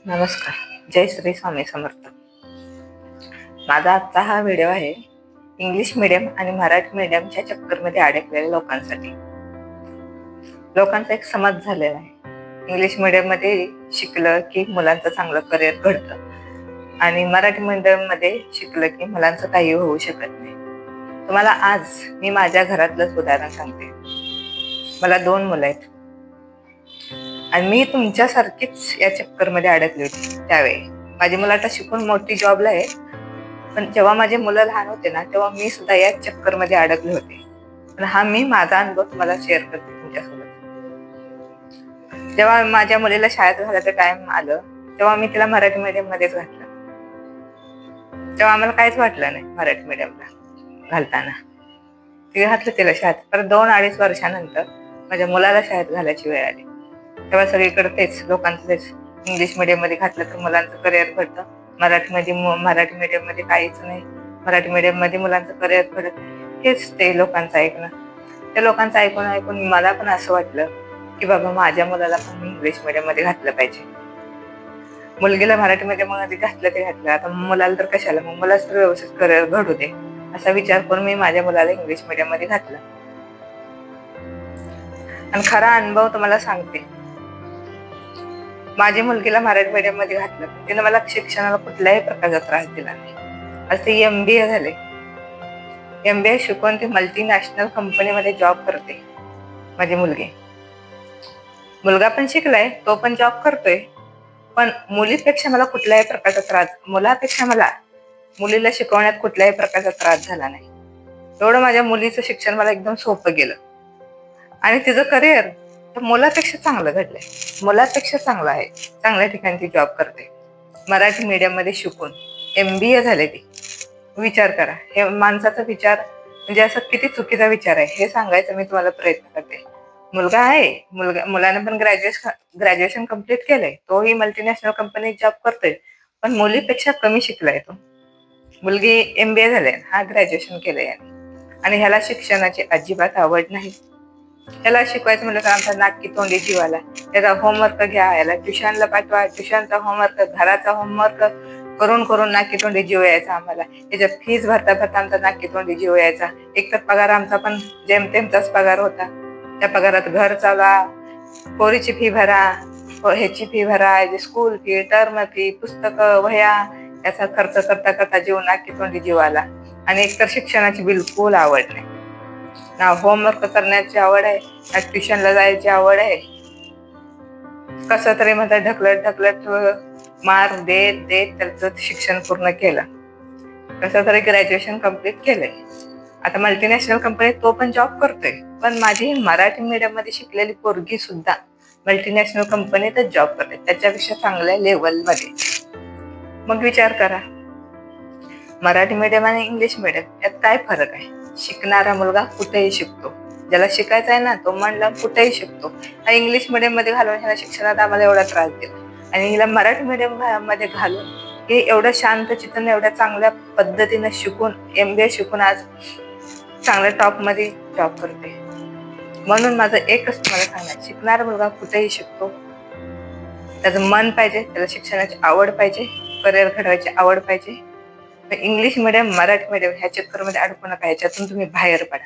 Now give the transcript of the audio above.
नमस्कार. जय श्री स्वामी समर्थ. माझा आजचा हा व्हिडिओ आहे इंग्लिश मीडियम आणि मराठी मीडियमच्या चक्करमध्ये अडकलेल्या लोकांसाठी. लोकांचा एक समज झालेला आहे, इंग्लिश मीडियम मध्ये शिकलं की मुलांचं चांगलं करिअर घडतं आणि मराठी मीडियम मध्ये शिकलं की मुलांचं काही होऊ शकत नाही. तुम्हाला आज मी माझ्या घरातलंच उदाहरण सांगते. मला 2 मुलं आहेत आणि मी तुमच्यासारखीच या चक्करमध्ये अडकली होती. त्यावेळी माझी मुलं आता शिकून मोठी जॉबला आहे, पण जेव्हा माझे मुलं लहान होते ना, तेव्हा मी सुद्धा या चक्करमध्ये अडकले होते. पण हा मी माझा अनुभव तुम्हाला शेअर करते तुमच्यासोबत. जेव्हा माझ्या मुलीला शाळेत घालायचं टाइम आलं, तेव्हा मी तिला मराठी मीडियम मध्येच घातलं. तेव्हा आम्हाला काहीच वाटलं नाही मराठी मीडियमला घालताना. ते घातलं तिला शाळेत. परत 2-2.5 वर्षानंतर माझ्या मुलाला शाळेत घालायची वेळ आली. तेव्हा सगळीकडे तेच लोकांचं तेच, इंग्लिश मीडियम मध्ये घातलं तर मुलांचं करिअर घडतं, मराठी मीडियम मध्ये काहीच नाही, मराठी मीडियम मध्ये मुलांचं करिअर घडत नाही. हेच ते लोकांचं ऐकणं. त्या लोकांचं ऐकून मला पण असं वाटलं की बाबा माझ्या मुलाला पण मी इंग्लिश मीडियम मध्ये घातलं पाहिजे. मुलगीला मराठी मीडियम मध्ये घातलं ते घातलं, आता मुलाला तर कशाला, मग मुलाच तर व्यवस्थित करिअर घडू दे असा विचार करून मी माझ्या मुलाला इंग्लिश मीडियम मध्ये घातलं. आणि खरा अनुभव तुम्हाला सांगते, माझ्या मुलगीला मराठी मीडियम मध्ये घातलं, तिने मला शिक्षणाला कुठल्याही प्रकारचा त्रास दिला नाही. आज ती MBA झाले. MBA शिकून ती मल्टीनॅशनल कंपनीमध्ये जॉब करते माझी मुलगी. मुलगा पण शिकलाय, तो पण जॉब करतोय, पण मुलीपेक्षा मला कुठल्याही प्रकारचा त्रास, मुलापेक्षा मला मुलीला शिकवण्यात कुठल्याही प्रकारचा त्रास झाला नाही. एवढं माझ्या मुलीचं शिक्षण मला एकदम सोपं गेलं आणि तिचं करिअर मुलापेक्षा चांगलं घडलंय. मुलापेक्षा चांगलं आहे, चांगल्या ठिकाणी ती जॉब करते. मराठी मीडियम मध्ये शिकून MBA झाले ती. विचार करा, हे माणसाचा विचार म्हणजे असं किती चुकीचा विचार आहे हे सांगायचा मी तुम्हाला प्रयत्न करते. मुलगा आहे, मुलाने पण ग्रॅज्युएशन कम्प्लीट केलंय, तोही मल्टीनॅशनल कंपनीत जॉब करतोय, पण मुलीपेक्षा कमी शिकलाय तो. मुलगी MBA झाले, हा ग्रॅज्युएशन केलंय आणि ह्याला शिक्षणाची अजिबात आवड नाही. त्याला शिकवायचं म्हटलं तर आमचा नाकी तोंडी जीवाला. त्याचा होमवर्क घ्या, याला ट्युशनला पाठवा, ट्युशनचा होमवर्क, घराचा होमवर्क करून नाकी तोंडी जीव यायचा आम्हाला. त्याच्यात फीस भरता आमचा नाकी तोंडी जीव यायचा. एकतर पगार आमचा पण जेमतेमचाच पगार होता. त्या पगारात घर चालवा, पोरीची फी भरा, ह्याची फी भरा, स्कूल फी, टर्म फी, पुस्तकं, वह्या, याचा खर्च करता जीव नाकी तोंडी जीव आला. आणि एकतर शिक्षणाची बिलकुल आवड नाही, ना होमवर्क करण्याची आवड आहे, ना ट्युशनला जायची आवड आहे. कसं तरी म्हणतात ढकलत मार्क देत त्याचं शिक्षण पूर्ण केलं. कसं तरी ग्रॅज्युएशन कम्प्लीट केलंय. आता मल्टीनॅशनल कंपनीत तो पण जॉब करतोय. पण माझी मराठी मीडियम मध्ये शिकलेली पोरगी सुद्धा मल्टीनॅशनल कंपनीतच जॉब करते, त्याच्यापेक्षा चांगल्या लेवल मध्ये. मग विचार करा, मराठी मीडियम आणि इंग्लिश मीडियम यात काय फरक आहे? शिकणारा मुलगा कुठेही शिकतो, ज्याला शिकायचं आहे ना तो म्हणलं कुठेही शिकतो. इंग्लिश मीडियम मध्ये घालून ह्याला शिक्षणात आम्हाला एवढा त्रास दिला आणि हिला मराठी मीडियम मध्ये घालून हे एवढं शांत चित्ताने एवढ्या चांगल्या पद्धतीने शिकून MBA शिकून आज चांगल्या टॉप मध्ये जॉब करते. म्हणून माझं एकच तुम्हाला सांगणार, शिकणारा मुलगा कुठेही शिकतो, त्याचं मन पाहिजे, त्याला शिक्षणाची आवड पाहिजे, करिअर घडवायची आवड पाहिजे. इंग्लिश मीडियम मराठी मीडियम ह्या चक्करमध्ये अडकू नका, ह्याच्यातून तुम्ही बाहेर पडा.